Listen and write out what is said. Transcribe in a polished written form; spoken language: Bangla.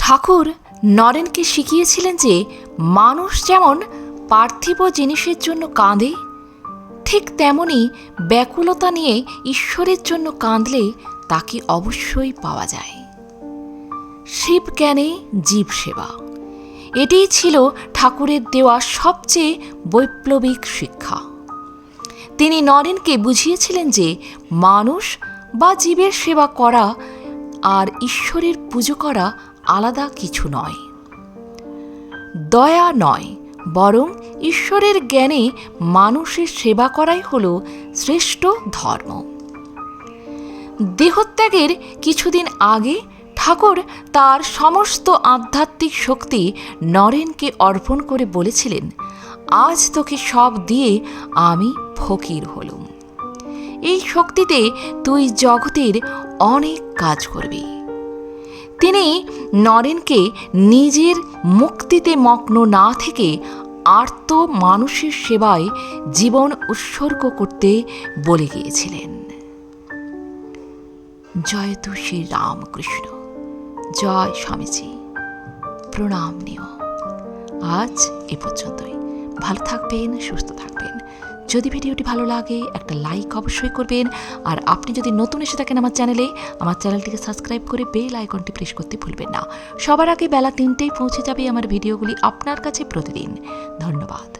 ঠাকুর নরেনকে শিখিয়েছিলেন যে মানুষ যেমন পার্থিব জিনিসের জন্য কাঁদে, ঠিক তেমনি ব্যাকুলতা নিয়ে ঈশ্বরের জন্য কাঁদলে তাকে অবশ্যই পাওয়া যায়। শিব জ্ঞানে জীব সেবা, এটিই ছিল ঠাকুরের দেওয়া সবচেয়ে বৈপ্লবিক শিক্ষা। তিনি নরেনকে বুঝিয়েছিলেন যে মানুষ বা জীবের সেবা করা আর ঈশ্বরের পুজো করা আলাদা কিছু নয়। দয়া নয়, বরং ঈশ্বরের জ্ঞানে মানুষের সেবা করাই হল শ্রেষ্ঠ ধর্ম। দেহত্যাগের কিছুদিন আগে ঠাকুর তার সমস্ত আধ্যাত্মিক শক্তি নরেনকে অর্পণ করে বলেছিলেন, আজ তোকে সব দিয়ে আমি ফকির হলুম। এই শক্তিতে তুই জগতের অনেক কাজ করবি। তিনি নরেনকে নিজের মুক্তিতে মগ্ন না থেকে আর্ত মানুষের সেবায় জীবন উৎসর্গ করতে বলে গিয়েছিলেন। জয় তু শ্রী রামকৃষ্ণ, জয় স্বামীজি, প্রণাম নিও। আজ এ পর্যন্তই। ভালো থাকবেন, সুস্থ থাকবেন। যদি ভিডিওটি ভালো লাগে একটা লাইক অবশ্যই করবেন, আর আপনি যদি নতুন এসে থাকেন আমার চ্যানেলটিকে সাবস্ক্রাইব করে বেল আইকনটি প্রেস করতে ভুলবেন না। সবার আগে বেলা 3টেই পৌঁছে যাবে আমার ভিডিওগুলি আপনার কাছে প্রতিদিন। ধন্যবাদ।